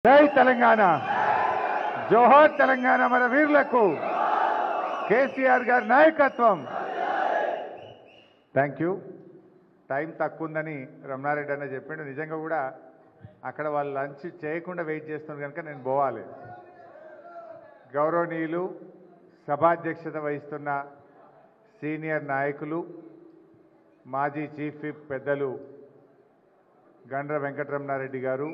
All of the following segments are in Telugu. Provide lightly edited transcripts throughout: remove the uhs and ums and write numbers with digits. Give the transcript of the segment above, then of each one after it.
జై తెలంగాణ, జోహార్ తెలంగాణ. మన వీరులకు కేసీఆర్ గారి నాయకత్వం. Thank you. టైం తక్కువ ఉందని రమణారెడ్డి అన్న చెప్పిండు. నిజంగా కూడా అక్కడ వాళ్ళు లంచ్ చేయకుండా వెయిట్ చేస్తున్నారు కనుక నేను పోవాలి. గౌరవనీయులు, సభాధ్యక్షత వహిస్తున్న సీనియర్ నాయకులు, మాజీ చీఫ్ విప్ పెద్దలు గండ్ర వెంకటరమణారెడ్డి గారు,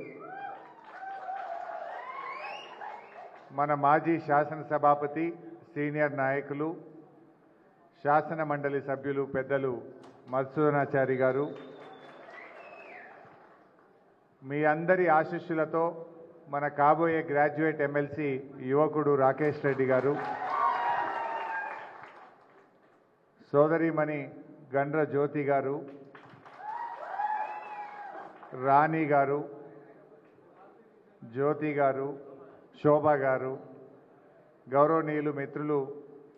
మన మాజీ శాసనసభాపతి, సీనియర్ నాయకులు, శాసన మండలి సభ్యులు పెద్దలు మధుసూదనాచారి గారు, మీ అందరి ఆశీస్సులతో మన కాబోయే గ్రాడ్యుయేట్ ఎమ్మెల్సీ యువకుడు రాకేష్ రెడ్డి గారు, సోదరిమణి గండ్ర జ్యోతి గారు, రాణి గారు, జ్యోతి గారు, శోభ గారు, గౌరవనీయులు మిత్రులు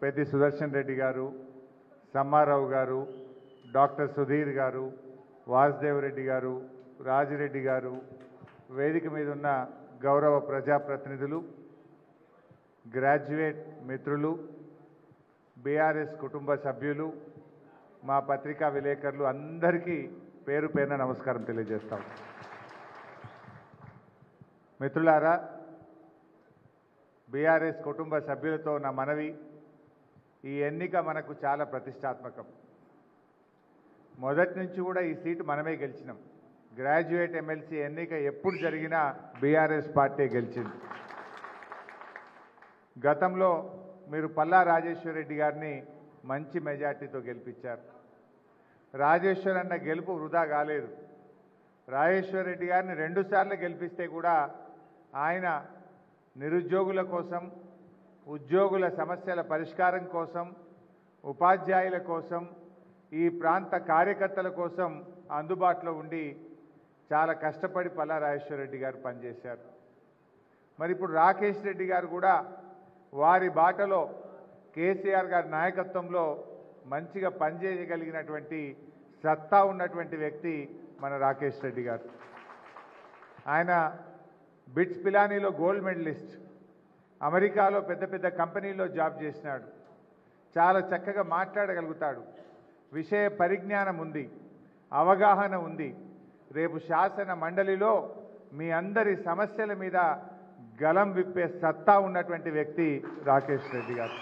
పెద్ది సుదర్శన్ రెడ్డి గారు, సమ్మారావు గారు, డాక్టర్ సుధీర్ గారు, వాసుదేవ్ రెడ్డి గారు, రాజిరెడ్డి గారు, వేదిక మీద ఉన్న గౌరవ ప్రజాప్రతినిధులు, గ్రాడ్యుయేట్ మిత్రులు, బీఆర్ఎస్ కుటుంబ సభ్యులు, మా పత్రికా విలేకరులు అందరికీ పేరు పేరున నమస్కారం తెలియజేస్తాం. మిత్రులారా, బీఆర్ఎస్ కుటుంబ సభ్యులతో నా మనవి, ఈ ఎన్నిక మనకు చాలా ప్రతిష్టాత్మకం. మొదటి నుంచి కూడా ఈ సీటు మనమే గెలిచినాం. గ్రాడ్యుయేట్ ఎమ్మెల్సీ ఎన్నిక ఎప్పుడు జరిగినా బీఆర్ఎస్ పార్టీ గెలిచింది. గతంలో మీరు పల్లా రాజేశ్వర్ రెడ్డి గారిని మంచి మెజార్టీతో గెలిపించారు. రాజేశ్వర్ అన్న గెలుపు వృధా కాలేదు. రాజేశ్వర్ రెడ్డి గారిని 2 సార్లు గెలిపిస్తే కూడా ఆయన నిరుద్యోగుల కోసం, ఉద్యోగుల సమస్యల పరిష్కారం కోసం, ఉపాధ్యాయుల కోసం, ఈ ప్రాంత కార్యకర్తల కోసం అందుబాటులో ఉండి చాలా కష్టపడి పల్లా రాజేశ్వర్ రెడ్డి గారు పనిచేశారు. మరి ఇప్పుడు రాకేష్ రెడ్డి గారు కూడా వారి బాటలో కేసీఆర్ గారి నాయకత్వంలో మంచిగా పనిచేయగలిగినటువంటి సత్తా ఉన్నటువంటి వ్యక్తి మన రాకేష్ రెడ్డి గారు. ఆయన బిట్స్ పిలానీలో గోల్డ్ మెడలిస్ట్, అమెరికాలో పెద్ద పెద్ద కంపెనీల్లో జాబ్ చేసినాడు. చాలా చక్కగా మాట్లాడగలుగుతాడు, విషయ పరిజ్ఞానం ఉంది, అవగాహన ఉంది. రేపు శాసన మండలిలో మీ అందరి సమస్యల మీద గలం విప్పే సత్తా ఉన్నటువంటి వ్యక్తి రాకేష్ రెడ్డి గారు.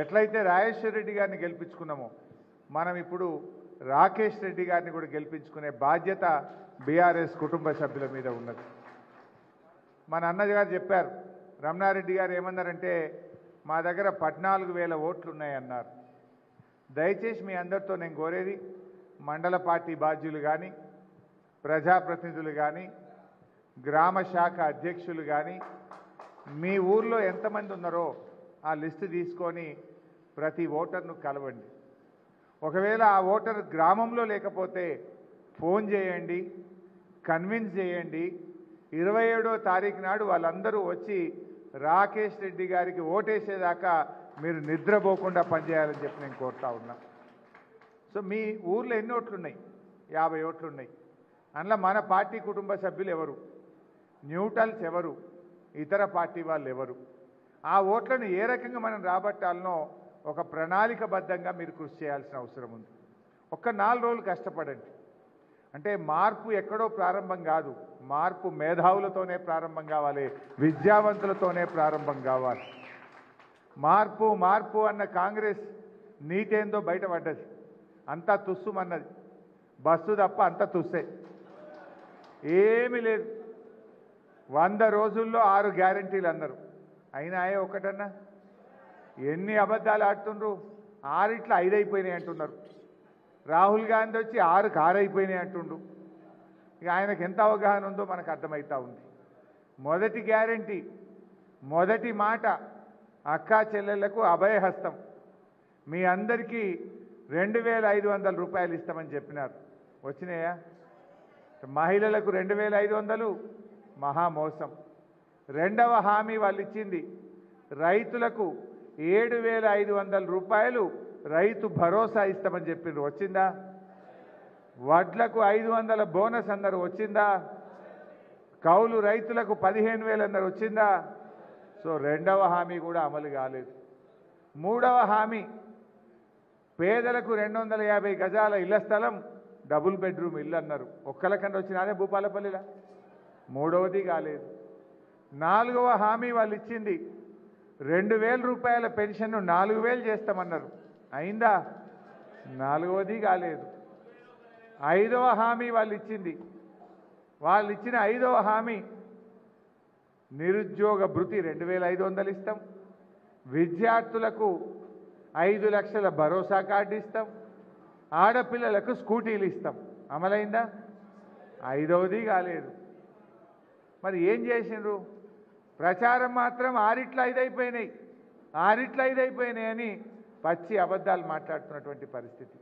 ఎట్లయితే రాజేశ్వర్ రెడ్డి గారిని గెలిపించుకున్నామో మనం ఇప్పుడు రాకేష్ రెడ్డి గారిని కూడా గెలిపించుకునే బాధ్యత బీఆర్ఎస్ కుటుంబ సభ్యుల మీద ఉన్నది. మన అన్నగారు చెప్పారు, రమణారెడ్డి గారు ఏమన్నారంటే మా దగ్గర 14,000 ఓట్లు ఉన్నాయన్నారు. దయచేసి మీ అందరితో నేను కోరేది, మండల పార్టీ బాధ్యులు కానీ, ప్రజాప్రతినిధులు కానీ, గ్రామ శాఖ అధ్యక్షులు కానీ, మీ ఊర్లో ఎంతమంది ఉన్నారో ఆ లిస్టు తీసుకొని ప్రతి ఓటర్ను కలవండి. ఒకవేళ ఆ ఓటర్ గ్రామంలో లేకపోతే ఫోన్ చేయండి, కన్విన్స్ చేయండి. 27వ తారీఖు నాడు వాళ్ళందరూ వచ్చి రాకేష్ రెడ్డి గారికి ఓటేసేదాకా మీరు నిద్రపోకుండా పనిచేయాలని చెప్పి నేను కోరుతా ఉన్నా. సో మీ ఊర్లో ఎన్ని ఓట్లు ఉన్నాయి? 50 ఓట్లు ఉన్నాయి. అందులో మన పార్టీ కుటుంబ సభ్యులు ఎవరు, న్యూట్రల్స్ ఎవరు, ఇతర పార్టీ వాళ్ళు ఎవరు, ఆ ఓట్లను ఏ రకంగా మనం రాబట్టాలనో ఒక ప్రణాళికబద్ధంగా మీరు కృషి చేయాల్సిన అవసరం ఉంది. ఒక్క 4 రోజులు కష్టపడండి. అంటే మార్పు ఎక్కడో ప్రారంభం కాదు, మార్పు మేధావులతోనే ప్రారంభం కావాలి, విద్యావంతులతోనే ప్రారంభం కావాలి. మార్పు మార్పు అన్న కాంగ్రెస్ నీతేందో బయటపడ్డది. అంతా తుస్సుమన్నది, బస్సు తప్ప అంత తుస్సే, ఏమీ లేదు. 100 రోజుల్లో 6 గ్యారంటీలు అన్నారు, అయినా ఒకటన్నా. ఎన్ని అబద్ధాలు ఆడుతుండ్రు, 6 5 అయిపోయినాయి అంటున్నారు. రాహుల్ గాంధీ వచ్చి 6కి 6 అయిపోయినాయి అంటుండ్రు. ఇక ఆయనకు ఎంత అవగాహన ఉందో మనకు అర్థమవుతా ఉంది. మొదటి గ్యారంటీ, మొదటి మాట, అక్కా చెల్లెళ్లకు అభయహస్తం. మీ అందరికీ 2,500 రూపాయలు ఇస్తామని చెప్పినారు, వచ్చినాయా? మహిళలకు 2,500 మహామోసం. రెండవ హామీ వాళ్ళు ఇచ్చింది, రైతులకు 7,500 రూపాయలు రైతు భరోసా ఇస్తామని చెప్పిండ్రు, వచ్చిందా? వడ్లకు 500 బోనస్ అన్నారు, వచ్చిందా? కౌలు రైతులకు 15,000 అన్నారు, వచ్చిందా? సో రెండవ హామీ కూడా అమలు కాలేదు. మూడవ హామీ పేదలకు 250 గజాల ఇళ్ల స్థలం, డబుల్ బెడ్రూమ్ ఇల్లు అన్నారు. ఒక్కలకన్నా వచ్చిన అదే భూపాలపల్లిలా. మూడవది కాలేదు. నాలుగవ హామీ వాళ్ళు ఇచ్చింది 2,000 రూపాయల పెన్షన్ను 4,000 చేస్తామన్నారు. అయిందా? నాలుగవది కాలేదు. ఐదవ హామీ వాళ్ళు ఇచ్చిన ఐదవ హామీ నిరుద్యోగ భృతి 2,500 ఇస్తాం, విద్యార్థులకు 5 లక్షల భరోసా కార్డు ఇస్తాం, ఆడపిల్లలకు స్కూటీలు ఇస్తాం. అమలైందా? ఐదవది కాలేదు. మరి ఏం చేసిండ్రు? ప్రచారం మాత్రం 6 అయిపోయినాయి అని పచ్చి అబద్ధాలు మాట్లాడుతున్నటువంటి పరిస్థితి.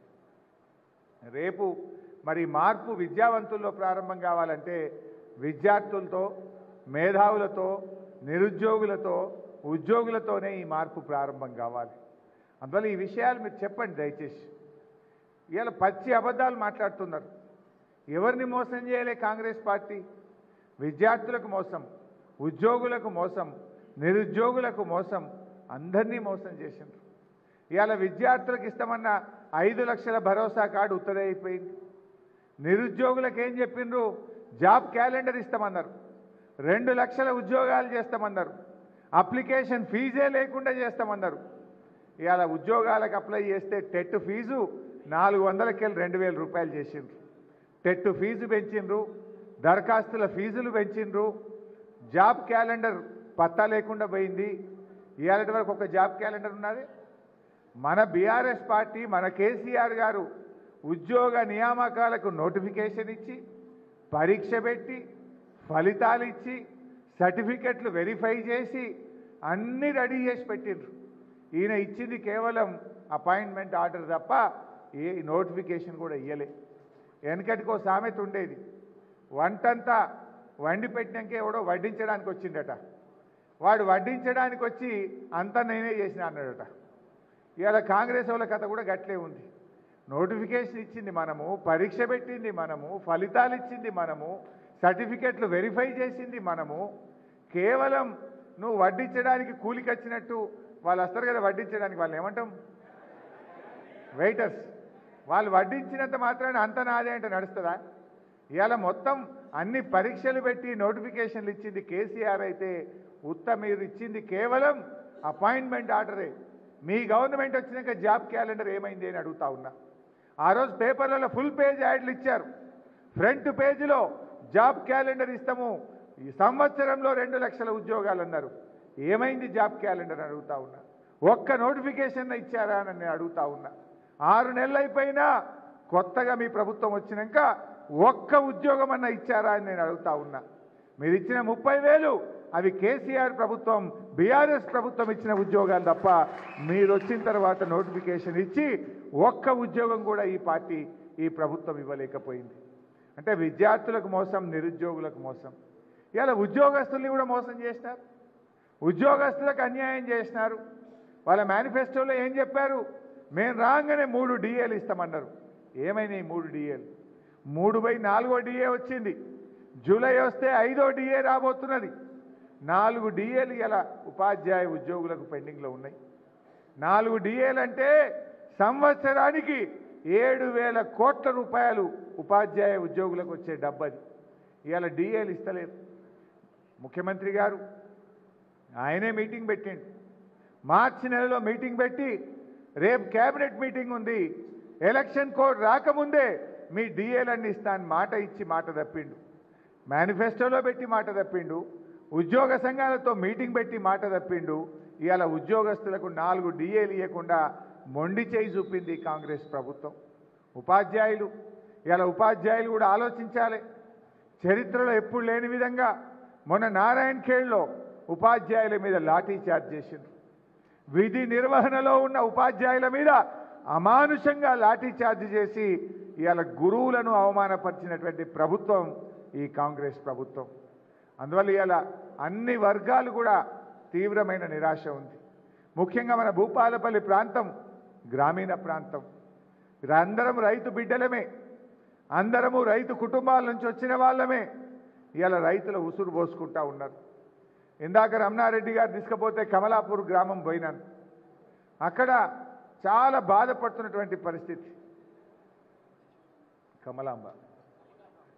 రేపు మరి మార్పు విద్యావంతుల్లో ప్రారంభం కావాలంటే విద్యార్థులతో, మేధావులతో, నిరుద్యోగులతో, ఉద్యోగులతోనే ఈ మార్పు ప్రారంభం కావాలి. అందువల్ల ఈ విషయాలు మీరు చెప్పండి దయచేసి. ఇవాళ పచ్చి అబద్ధాలు మాట్లాడుతున్నారు. ఎవరిని మోసం చేయలే కాంగ్రెస్ పార్టీ? విద్యార్థులకు మోసం, ఉద్యోగులకు మోసం, నిరుద్యోగులకు మోసం, అందరినీ మోసం చేసిండ్రు. ఇవాళ విద్యార్థులకు ఇస్తామన్న 5 లక్షల భరోసా కార్డు ఉత్తరే అయిపోయింది. నిరుద్యోగులకు ఏం చెప్పిండ్రు? జాబ్ క్యాలెండర్ ఇస్తామన్నారు, 2 లక్షల ఉద్యోగాలు చేస్తామన్నారు, అప్లికేషన్ ఫీజే లేకుండా చేస్తామన్నారు. ఇవాళ ఉద్యోగాలకు అప్లై చేస్తే టెట్ ఫీజు 400కి 2,000 రూపాయలు చేసిండ్రు. టెట్ ఫీజు పెంచిండ్రు, దరఖాస్తుల ఫీజులు పెంచిండ్రు, జాబ్ క్యాలెండర్ పత్తా లేకుండా పోయింది. ఇవాళ వరకు ఒక జాబ్ క్యాలెండర్ ఉన్నది. మన బీఆర్ఎస్ పార్టీ, మన కేసీఆర్ గారు ఉద్యోగ నియామకాలకు నోటిఫికేషన్ ఇచ్చి, పరీక్ష పెట్టి, ఫలితాలు ఇచ్చి, సర్టిఫికెట్లు వెరిఫై చేసి అన్నీ రెడీ చేసి పెట్టిండ్రు. ఈయన ఇచ్చింది కేవలం అపాయింట్మెంట్ ఆర్డర్ తప్ప ఏ నోటిఫికేషన్ కూడా ఇయ్యలే. వెనకటికో సామెత ఉండేది, వంటంతా వండి పెట్టినాక ఎవడో వడ్డించడానికి వచ్చిండట. వాడు వడ్డించడానికి వచ్చి అంతా నేనే చేసిన అన్నాడట. ఇవాళ కాంగ్రెస్ వాళ్ళ కథ కూడా గట్లే ఉంది. నోటిఫికేషన్ ఇచ్చింది మనము, పరీక్ష పెట్టింది మనము, ఫలితాలు ఇచ్చింది మనము, సర్టిఫికెట్లు వెరిఫై చేసింది మనము. కేవలం నువ్వు వడ్డించడానికి కూలికి వచ్చినట్టు వాళ్ళు వస్తారు కదా వడ్డించడానికి, వాళ్ళు ఏమంటాం? వెయిటర్స్. వాళ్ళు వడ్డించినంత మాత్రాన అంత నాదే అంటే నడుస్తుందా? ఇవాళ మొత్తం అన్ని పరీక్షలు పెట్టి నోటిఫికేషన్లు ఇచ్చింది కేసీఆర్ అయితే, మీరు ఇచ్చింది కేవలం అపాయింట్మెంట్ ఆర్డరే. మీ గవర్నమెంట్ వచ్చినాక జాబ్ క్యాలెండర్ ఏమైంది అని అడుగుతా ఉన్నా. ఆ రోజు పేపర్లలో ఫుల్ పేజ్ యాడ్లు ఇచ్చారు. ఫ్రంట్ పేజీలో జాబ్ క్యాలెండర్ ఇస్తాము, ఈ సంవత్సరంలో 2 లక్షల ఉద్యోగాలు అన్నారు. ఏమైంది జాబ్ క్యాలెండర్ అని అడుగుతా ఉన్నా. ఒక్క నోటిఫికేషన్ ఇచ్చారా అని నేను అడుగుతా ఉన్నా. 6 నెలలు అయిపోయినా కొత్తగా మీ ప్రభుత్వం వచ్చినాక ఒక్క ఉద్యోగం అన్నా ఇచ్చారా అని నేను అడుగుతా ఉన్నా. మీరు ఇచ్చిన 30,000 అవి కేసీఆర్ ప్రభుత్వం, బీఆర్ఎస్ ప్రభుత్వం ఇచ్చిన ఉద్యోగాలు తప్ప మీరు వచ్చిన తర్వాత నోటిఫికేషన్ ఇచ్చి ఒక్క ఉద్యోగం కూడా ఈ పార్టీ, ఈ ప్రభుత్వం ఇవ్వలేకపోయింది. అంటే విద్యార్థులకు మోసం, నిరుద్యోగులకు మోసం. ఇలా ఉద్యోగస్తుల్ని కూడా మోసం చేసినారు, ఉద్యోగస్తులకు అన్యాయం చేసినారు. వాళ్ళ మేనిఫెస్టోలో ఏం చెప్పారు? మేము రాగానే 3 డిఏలు ఇస్తామన్నారు. ఏమైనాయి 3 డిఏలు? 3/4 డిఏ వచ్చింది. జూలై వస్తే 5వ డిఏ రాబోతున్నది. 4 డిఏలు ఇలా ఉపాధ్యాయ ఉద్యోగులకు పెండింగ్లో ఉన్నాయి. 4 డిఏలు అంటే సంవత్సరానికి 7,000 కోట్ల రూపాయలు ఉపాధ్యాయ ఉద్యోగులకు వచ్చే డబ్బది. ఇవాళ డిఏలు ఇస్తలేదు. ముఖ్యమంత్రి గారు ఆయనే మీటింగ్ పెట్టిండు. మార్చి నెలలో మీటింగ్ పెట్టి రేపు క్యాబినెట్ మీటింగ్ ఉంది, ఎలక్షన్ కోడ్ రాకముందే మీ డిఏలన్నీ ఇస్తాను మాట ఇచ్చి మాట తప్పిండు. మేనిఫెస్టోలో పెట్టి మాట తప్పిండు, ఉద్యోగ సంఘాలతో మీటింగ్ పెట్టి మాట తప్పిండు. ఇవాళ ఉద్యోగస్తులకు 4 డిఏలు ఇవ్వకుండా మొండి చేయి చూపింది కాంగ్రెస్ ప్రభుత్వం. ఇవాళ ఉపాధ్యాయులు కూడా ఆలోచించాలి. చరిత్రలో ఎప్పుడు లేని విధంగా మొన్న నారాయణ్ ఖేడ్లో ఉపాధ్యాయుల మీద లాఠీ చార్జ్ చేసిండ్రు. విధి నిర్వహణలో ఉన్న ఉపాధ్యాయుల మీద అమానుషంగా లాఠీ చార్జ్ చేసి ఇవాళ గురువులను అవమానపరిచినటువంటి ప్రభుత్వం ఈ కాంగ్రెస్ ప్రభుత్వం. అందువల్ల ఇవాళ అన్ని వర్గాలు కూడా తీవ్రమైన నిరాశ ఉంది. ముఖ్యంగా మన భూపాలపల్లి ప్రాంతం గ్రామీణ ప్రాంతం. అందరం రైతు బిడ్డలమే, అందరము రైతు కుటుంబాల నుంచి వచ్చిన వాళ్ళమే. ఇవాళ రైతుల ఉసురు పోసుకుంటా ఉన్నారు. ఇందాక రమణారెడ్డి గారు తీసుకుపోతే కమలాపూర్ గ్రామం పోయినాను. అక్కడ చాలా బాధపడుతున్నటువంటి పరిస్థితి.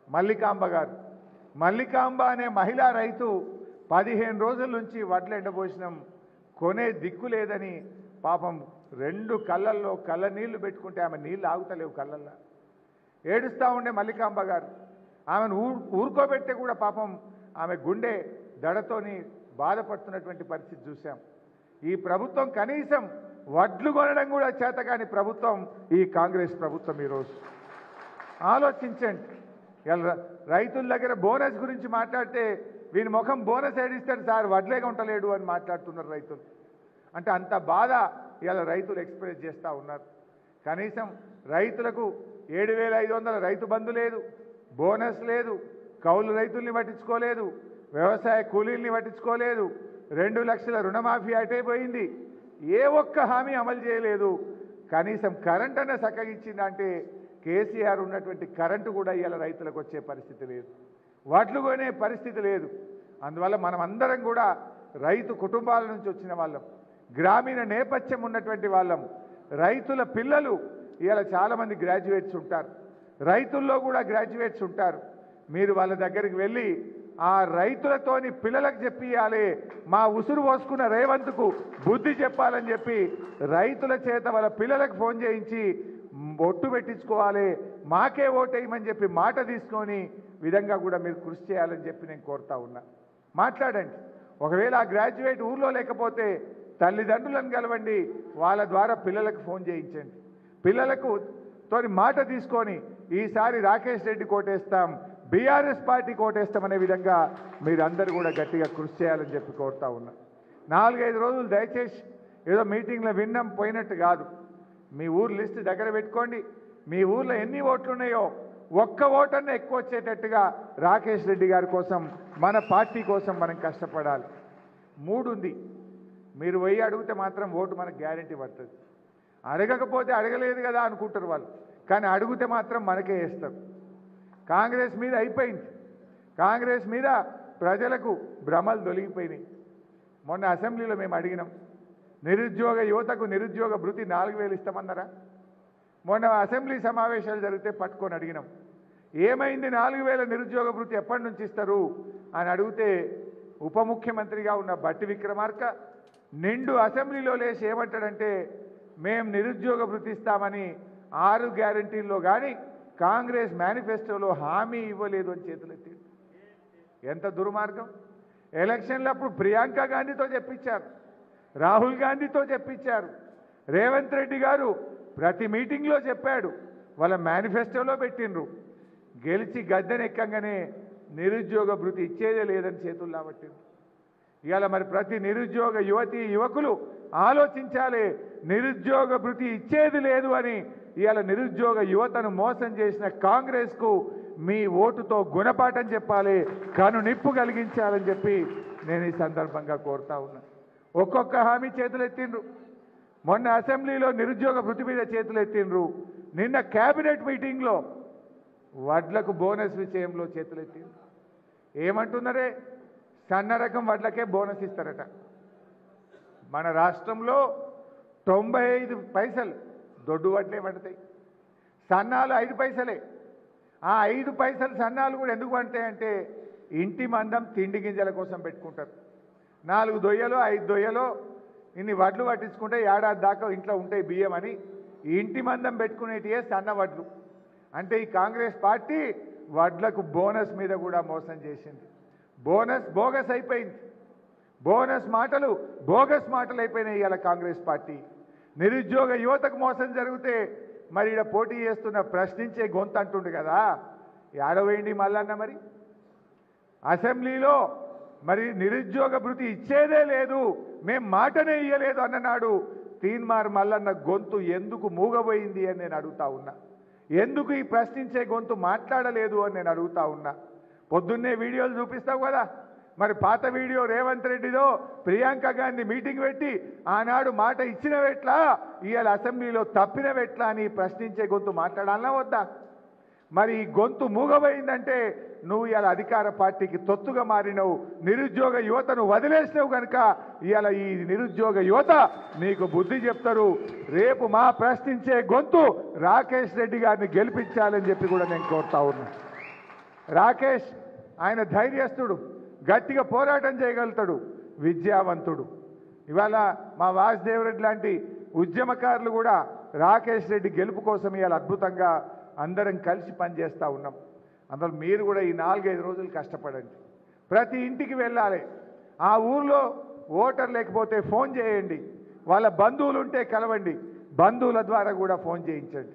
మల్లికాంబ గారు, మల్లికాంబ అనే మహిళా రైతు 15 రోజుల నుంచి వడ్లు ఎండబోసినాం, కొనే దిక్కు లేదని పాపం 2 కళ్ళల్లో కళ్ళ నీళ్లు పెట్టుకుంటే ఆమె నీళ్ళు ఆగుతలేవు కళ్ళల్లో. ఏడుస్తూ ఉండే మల్లికాంబ గారు. ఆమెను ఊరుకోబెట్టే కూడా పాపం ఆమె గుండె దడతోని బాధపడుతున్నటువంటి పరిస్థితి చూసాం. ఈ ప్రభుత్వం కనీసం వడ్లు కొనడం కూడా చేతకాని ప్రభుత్వం ఈ కాంగ్రెస్ ప్రభుత్వం. ఈరోజు ఆలోచించండి. రైతుల దగ్గర బోనస్ గురించి మాట్లాడితే వీని ముఖం బోనస్ ఏడిస్తాడు సార్, వడ్లే కొంటలేడు అని మాట్లాడుతున్నారు రైతులు. అంటే అంత బాధ ఇవాళ రైతులు ఎక్స్ప్రెస్ చేస్తూ ఉన్నారు. కనీసం రైతులకు 7,500 రైతు బంధు లేదు, బోనస్ లేదు, కౌలు రైతుల్ని పట్టించుకోలేదు, వ్యవసాయ కూలీల్ని పట్టించుకోలేదు, 2 లక్షల రుణమాఫీ అటైపోయింది. ఏ ఒక్క హామీ అమలు చేయలేదు. కనీసం కరెంట్ అన్న చక్కగిచ్చిందంటే కేసీఆర్ ఉన్నటువంటి కరెంటు కూడా ఇవాళ రైతులకు వచ్చే పరిస్థితి లేదు, వడ్లు కొనే పరిస్థితి లేదు. అందువల్ల మనం అందరం కూడా రైతు కుటుంబాల నుంచి వచ్చిన వాళ్ళం, గ్రామీణ నేపథ్యం ఉన్నటువంటి వాళ్ళం. రైతుల పిల్లలు ఇవాళ చాలామంది గ్రాడ్యుయేట్స్ ఉంటారు, రైతుల్లో కూడా గ్రాడ్యుయేట్స్ ఉంటారు. మీరు వాళ్ళ దగ్గరికి వెళ్ళి ఆ రైతులతోని పిల్లలకు చెప్పియాలి, మా ఉసురు పోసుకున్న రేవంత్కు బుద్ధి చెప్పాలని చెప్పి రైతుల చేత వాళ్ళ పిల్లలకు ఫోన్ చేయించి ఒట్టు పెట్టించుకోవాలి, మాకే ఓటేయమని చెప్పి మాట తీసుకొని విధంగా కూడా మీరు కృషి చేయాలని చెప్పి నేను కోరుతా ఉన్నా. మాట్లాడండి. ఒకవేళ ఆ గ్రాడ్యుయేట్ ఊర్లో లేకపోతే తల్లిదండ్రులను కలవండి, వాళ్ళ ద్వారా పిల్లలకు ఫోన్ చేయించండి. పిల్లలకు తోని మాట తీసుకొని ఈసారి రాకేష్ రెడ్డి కోటేస్తాం, బీఆర్ఎస్ పార్టీ కోటేస్తామనే విధంగా మీరందరూ కూడా గట్టిగా కృషి చేయాలని చెప్పి కోరుతా ఉన్నా. 4-5 రోజులు దయచేసి ఏదో మీటింగ్లో విన్నాం పోయినట్టు కాదు. మీ ఊరు లిస్ట్ దగ్గర పెట్టుకోండి. మీ ఊర్లో ఎన్ని ఓట్లు ఉన్నాయో ఒక్క ఓటన్నా ఎక్కువ వచ్చేటట్టుగా రాకేష్ రెడ్డి గారి కోసం, మన పార్టీ కోసం మనం కష్టపడాలి. 3 ఉంది. మీరు పోయి అడిగితే మాత్రం ఓటు మనకు గ్యారంటీ పడుతుంది. అడగకపోతే అడగలేదు కదా అనుకుంటారు వాళ్ళు, కానీ అడిగితే మాత్రం మనకే వేస్తారు. కాంగ్రెస్ మీద అయిపోయింది. కాంగ్రెస్ మీద ప్రజలకు భ్రమలు తొలగిపోయినాయి. మొన్న అసెంబ్లీలో మేము అడిగినాం, నిరుద్యోగ యువతకు నిరుద్యోగ భృతి 4,000 ఇస్తామన్నారా? మొన్న అసెంబ్లీ సమావేశాలు జరిగితే పట్టుకొని అడిగినాం, ఏమైంది 4,000 నిరుద్యోగ భృతి ఎప్పటి నుంచి ఇస్తారు అని అడిగితే ఉప ముఖ్యమంత్రిగా ఉన్న బట్టి విక్రమార్క నిండు అసెంబ్లీలో లేచి ఏమంటాడంటే, మేము నిరుద్యోగ భృతి ఇస్తామని 6 గ్యారంటీల్లో కానీ కాంగ్రెస్ మేనిఫెస్టోలో హామీ ఇవ్వలేదు అని చేతులెత్తి. ఎంత దుర్మార్గం! ఎలక్షన్లప్పుడు ప్రియాంక గాంధీతో చెప్పించారు, రాహుల్ గాంధీతో చెప్పించారు, రేవంత్ రెడ్డి గారు ప్రతి మీటింగ్లో చెప్పాడు, వాళ్ళ మేనిఫెస్టోలో పెట్టిండ్రు. గెలిచి గద్దెనెక్కగానే నిరుద్యోగ భృతి ఇచ్చేదే లేదని చేతుల్లో పట్టిండ్రు. ఇవాళ మరి ప్రతి నిరుద్యోగ యువతి యువకులు ఆలోచించాలి, నిరుద్యోగ భృతి ఇచ్చేది లేదు అని. ఇవాళ నిరుద్యోగ యువతను మోసం చేసిన కాంగ్రెస్కు మీ ఓటుతో గుణపాఠం చెప్పాలి, కను నిప్పు కలిగించాలని చెప్పి నేను ఈ సందర్భంగా కోరుతా ఉన్నా. ఒక్కొక్క హామీ చేతులెత్తిండ్రు. మొన్న అసెంబ్లీలో నిరుద్యోగ భృతి మీద చేతులెత్తిండ్రు. నిన్న క్యాబినెట్ మీటింగ్లో వడ్లకు బోనస్ విషయంలో చేతులెత్తిండ్రు. ఏమంటున్నారే, సన్న రకం వడ్లకే బోనస్ ఇస్తారట. మన రాష్ట్రంలో 95 పైసలు దొడ్డు వడ్లే పడతాయి, సన్నాలు 5 పైసలే. ఆ 5 పైసలు సన్నాలు కూడా ఎందుకు పడతాయంటే ఇంటి మందం తిండి గింజల కోసం పెట్టుకుంటారు. 4 దొయ్యలో 5 దొయ్యలో ఇన్ని వడ్లు పట్టించుకుంటే ఏడాది దాకా ఇంట్లో ఉంటాయి బియ్యం అని ఇంటి మందం పెట్టుకునేటివే సన్న వడ్లు. అంటే ఈ కాంగ్రెస్ పార్టీ వడ్లకు బోనస్ మీద కూడా మోసం చేసింది. బోనస్ బోగస్ అయిపోయింది. బోనస్ మాటలు బోగస్ మాటలు అయిపోయినాయి ఇవాళ కాంగ్రెస్ పార్టీ. నిరుద్యోగ యువతకు మోసం జరిగితే మరి ఇక్కడ పోటీ చేస్తున్న ప్రశ్నించే గొంతు అంటుండు కదా, ఏడవేయండి మల్లన్న. మరి అసెంబ్లీలో మరి నిరుద్యోగ భృతి ఇచ్చేదే లేదు, మేం మాటనే ఇయ్యలేదు అన్ననాడు తీన్మార్ మల్లన్న గొంతు ఎందుకు మూగబోయింది అని నేను అడుగుతా ఉన్నా. ఎందుకు ఈ ప్రశ్నించే గొంతు మాట్లాడలేదు అని నేను అడుగుతా ఉన్నా. పొద్దున్నే వీడియోలు చూపిస్తావు కదా, మరి పాత వీడియో రేవంత్ రెడ్డిదో ప్రియాంక గాంధీ మీటింగ్ పెట్టి ఆనాడు మాట ఇచ్చినవెట్లా, ఇవాళ అసెంబ్లీలో తప్పినవెట్లా అని ప్రశ్నించే గొంతు మాట్లాడాలన్నా వద్దా? మరి ఈ గొంతు మూగబోయిందంటే నువ్వు ఇవాళ అధికార పార్టీకి తొత్తుగా మారినవు, నిరుద్యోగ యువతను వదిలేసినావు కనుక ఇవాళ ఈ నిరుద్యోగ యువత నీకు బుద్ధి చెప్తారు. రేపు మా ప్రశ్నించే గొంతు రాకేష్ రెడ్డి గారిని గెలిపించాలని చెప్పి కూడా నేను కోరుతా ఉన్నా. రాకేష్ ఆయన ధైర్యస్తుడు, గట్టిగా పోరాటం చేయగలుగుతాడు, విద్యావంతుడు. ఇవాళ మా వాసుదేవ్ రెడ్డి లాంటి ఉద్యమకారులు కూడా రాకేష్ రెడ్డి గెలుపు కోసం ఇవాళ అద్భుతంగా అందరం కలిసి పనిచేస్తూ ఉన్నాం. అందులో మీరు కూడా ఈ 4-5 రోజులు కష్టపడండి. ప్రతి ఇంటికి వెళ్ళాలి. ఆ ఊర్లో ఓటర్ లేకపోతే ఫోన్ చేయండి, వాళ్ళ బంధువులు ఉంటే కలవండి, బంధువుల ద్వారా కూడా ఫోన్ చేయించండి.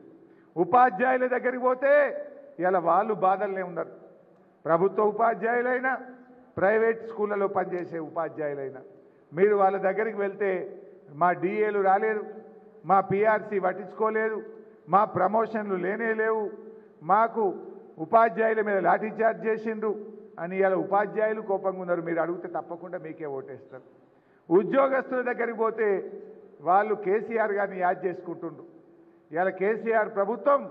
ఉపాధ్యాయుల దగ్గరికి పోతే ఇలా వాళ్ళు బాధలనే ఉన్నారు. ప్రభుత్వ ఉపాధ్యాయులైనా ప్రైవేట్ స్కూళ్ళలో పనిచేసే ఉపాధ్యాయులైనా మీరు వాళ్ళ దగ్గరికి వెళ్తే మా డిఏలు రాలేదు, మా పిఆర్సీ పట్టించుకోలేదు, మా ప్రమోషన్లు లేనే లేవు, మాకు ఉపాధ్యాయుల మీద లాఠీచార్జ్ చేసిండ్రు అని ఇలా ఉపాధ్యాయులు కోపంగా ఉన్నారు. మీరు అడిగితే తప్పకుండా మీకే ఓటేస్తారు. ఉద్యోగస్తుల దగ్గరికి పోతే వాళ్ళు కేసీఆర్ గారిని యాద్ చేసుకుంటుండ్రు. ఇలా కేసీఆర్ ప్రభుత్వం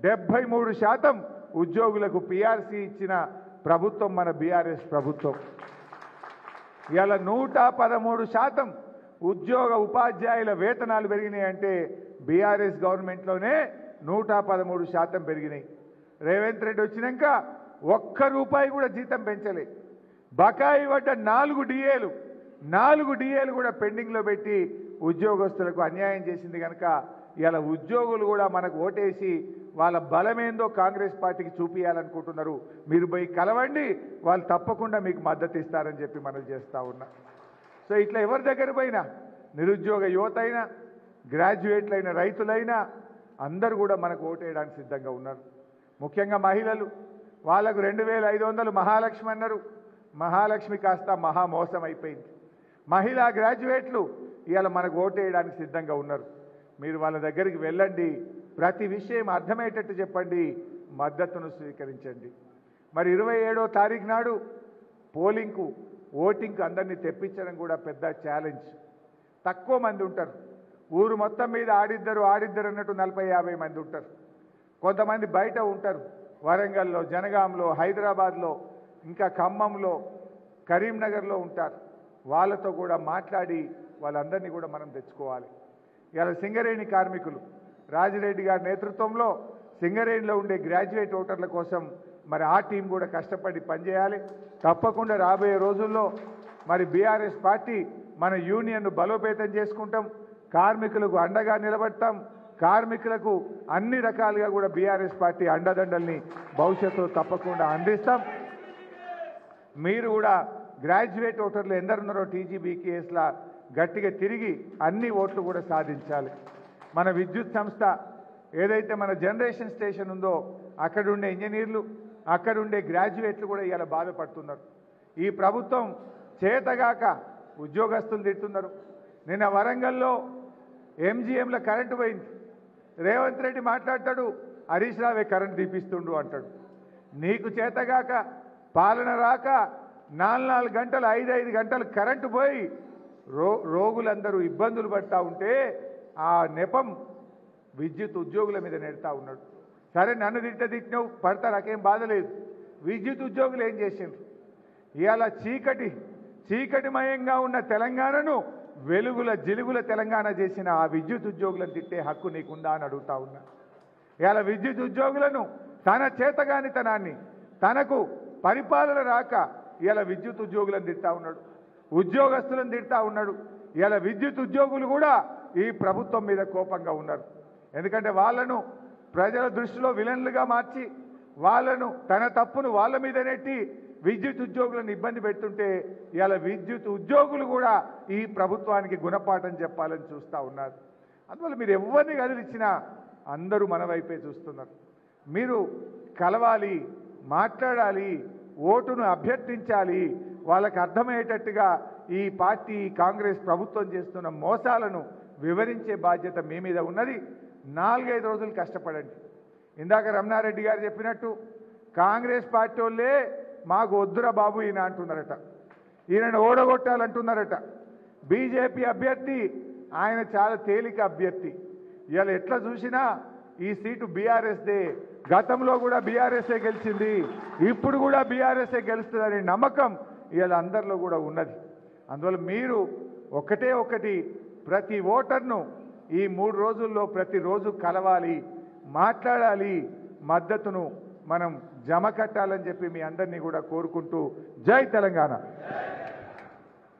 73% ఉద్యోగులకు పిఆర్సీ ఇచ్చిన ప్రభుత్వం మన బీఆర్ఎస్ ప్రభుత్వం. ఇలా 113% ఉద్యోగ ఉపాధ్యాయుల వేతనాలు పెరిగినాయంటే బీఆర్ఎస్ గవర్నమెంట్లోనే 113% పెరిగినాయి. రేవంత్ రెడ్డి వచ్చినాక ₹1 కూడా జీతం పెంచలే. బకాయి పడ్డ 4 డిఏలు కూడా పెండింగ్లో పెట్టి ఉద్యోగస్తులకు అన్యాయం చేసింది కనుక ఇలా ఉద్యోగులు కూడా మనకు ఓటేసి వాళ్ళ బలమేందో కాంగ్రెస్ పార్టీకి చూపించాలనుకుంటున్నారు. మీరు పోయి కలవండి, వాళ్ళు తప్పకుండా మీకు మద్దతు ఇస్తారని చెప్పి మనం చేస్తూ ఉన్నా. సో ఇట్లా ఎవరి దగ్గర పోయినా నిరుద్యోగ యువత అయినా గ్రాడ్యుయేట్లైన రైతులైనా అందరూ కూడా మనకు ఓటేయడానికి సిద్ధంగా ఉన్నారు. ముఖ్యంగా మహిళలు, వాళ్ళకు 2500 మహాలక్ష్మి అన్నారు. మహాలక్ష్మి కాస్త మహామోసం అయిపోయింది. మహిళా గ్రాడ్యుయేట్లు ఇవాళ మనకు ఓటేయడానికి సిద్ధంగా ఉన్నారు. మీరు వాళ్ళ దగ్గరికి వెళ్ళండి, ప్రతి విషయం అర్థమయ్యేటట్టు చెప్పండి, మద్దతును స్వీకరించండి. మరి 27వ తారీఖు నాడు పోలింగ్కు ఓటింగ్కు అందరినీ తెప్పించడం కూడా పెద్ద ఛాలెంజ్. తక్కువ మంది ఉంటారు. ఊరు మొత్తం మీద ఆడిద్దరు అన్నట్టు 40-50 మంది ఉంటారు. కొంతమంది బయట ఉంటారు, వరంగల్లో, జనగాంలో, హైదరాబాద్లో, ఇంకా ఖమ్మంలో, కరీంనగర్లో ఉంటారు. వాళ్ళతో కూడా మాట్లాడి వాళ్ళందరినీ కూడా మనం తెచ్చుకోవాలి. ఇవాళ సింగరేణి కార్మికులు రాజిరెడ్డి గారి నేతృత్వంలో సింగరేణిలో ఉండే గ్రాడ్యుయేట్ ఓటర్ల కోసం మరి ఆ టీం కూడా కష్టపడి పనిచేయాలి. తప్పకుండా రాబోయే రోజుల్లో మరి బీఆర్ఎస్ పార్టీ మన యూనియన్ను బలోపేతం చేసుకుంటాం, కార్మికులకు అండగా నిలబడతాం, కార్మికులకు అన్ని రకాలుగా కూడా బీఆర్ఎస్ పార్టీ అండదండల్ని భవిష్యత్తులో తప్పకుండా అందిస్తాం. మీరు కూడా గ్రాడ్యుయేట్ ఓటర్లు ఎందరున్నారో టీజీబీకేఎస్లా గట్టిగా తిరిగి అన్ని ఓట్లు కూడా సాధించాలి. మన విద్యుత్ సంస్థ ఏదైతే మన జనరేషన్ స్టేషన్ ఉందో అక్కడుండే ఇంజనీర్లు, అక్కడుండే గ్రాడ్యుయేట్లు కూడా ఇవాళ బాధపడుతున్నారు. ఈ ప్రభుత్వం చేతగాక ఉద్యోగస్తులు తిడుతున్నారు. నిన్న వరంగల్లో ఎంజీఎంలో కరెంటు పోయింది. రేవంత్ రెడ్డి మాట్లాడతాడు, హరీష్ రావే కరెంటు తీపిస్తుండు అంటాడు. నీకు చేతగాక పాలన రాక 4 గంటలు 5 గంటలు కరెంటు పోయి రోగులందరూ ఇబ్బందులు పడతా ఉంటే ఆ నెపం విద్యుత్ ఉద్యోగుల మీద నెడతా ఉన్నాడు. సరే నన్ను తిట్టినావు పడతా, నాకేం బాధ లేదు. విద్యుత్ ఉద్యోగులు ఏం చేసిండ్రు? ఇవాళ చీకటిమయంగా ఉన్న తెలంగాణను వెలుగుల జిలుగుల తెలంగాణ చేసిన ఆ విద్యుత్ ఉద్యోగులను తిట్టే హక్కు నీకుందా అని అడుగుతా ఉన్నా. ఇవాళ విద్యుత్ ఉద్యోగులను తన చేతగానితనాన్ని, తనకు పరిపాలన రాక ఇవాళ విద్యుత్ ఉద్యోగులను తిడతా ఉన్నాడు, ఉద్యోగస్తులను తిడతా ఉన్నాడు. ఇవాళ విద్యుత్ ఉద్యోగులు కూడా ఈ ప్రభుత్వం మీద కోపంగా ఉన్నారు. ఎందుకంటే వాళ్ళను ప్రజల దృష్టిలో విలన్లుగా మార్చి వాళ్ళను తన తప్పును వాళ్ళ మీద నెట్టి విద్యుత్ ఉద్యోగులను ఇబ్బంది పెడుతుంటే ఇవాళ విద్యుత్ ఉద్యోగులు కూడా ఈ ప్రభుత్వానికి గుణపాఠం చెప్పాలని చూస్తూ ఉన్నారు. అందువల్ల మీరు ఎవరిని కదిలిచ్చినా అందరూ మన వైపే చూస్తున్నారు. మీరు కలవాలి, మాట్లాడాలి, ఓటును అభ్యర్థించాలి. వాళ్ళకు అర్థమయ్యేటట్టుగా ఈ పార్టీ కాంగ్రెస్ ప్రభుత్వం చేస్తున్న మోసాలను వివరించే బాధ్యత మీ మీద ఉన్నది. 4-5 రోజులు కష్టపడండి. ఇందాక రమణారెడ్డి గారు చెప్పినట్టు కాంగ్రెస్ పార్టీ వాళ్ళే మాకు వద్దురా బాబు ఈయన అంటున్నారట, ఈయనను ఓడగొట్టాలంటున్నారట. బీజేపీ అభ్యర్థి ఆయన చాలా తేలిక అభ్యర్థి. ఇవాళ ఎట్లా చూసినా ఈ సీటు బీఆర్ఎస్దే, గతంలో కూడా బీఆర్ఎస్ఏ గెలిచింది, ఇప్పుడు కూడా బీఆర్ఎస్ఏ గెలుస్తుందనే నమ్మకం ఇవాళ అందరిలో కూడా ఉన్నది. అందువల్ల మీరు ఒకటి ప్రతి ఓటర్ను ఈ 3 రోజుల్లో ప్రతిరోజు కలవాలి, మాట్లాడాలి, మద్దతును మనం జమ కట్టాలని చెప్పి మీ అందరినీ కూడా కోరుకుంటూ జై తెలంగాణ.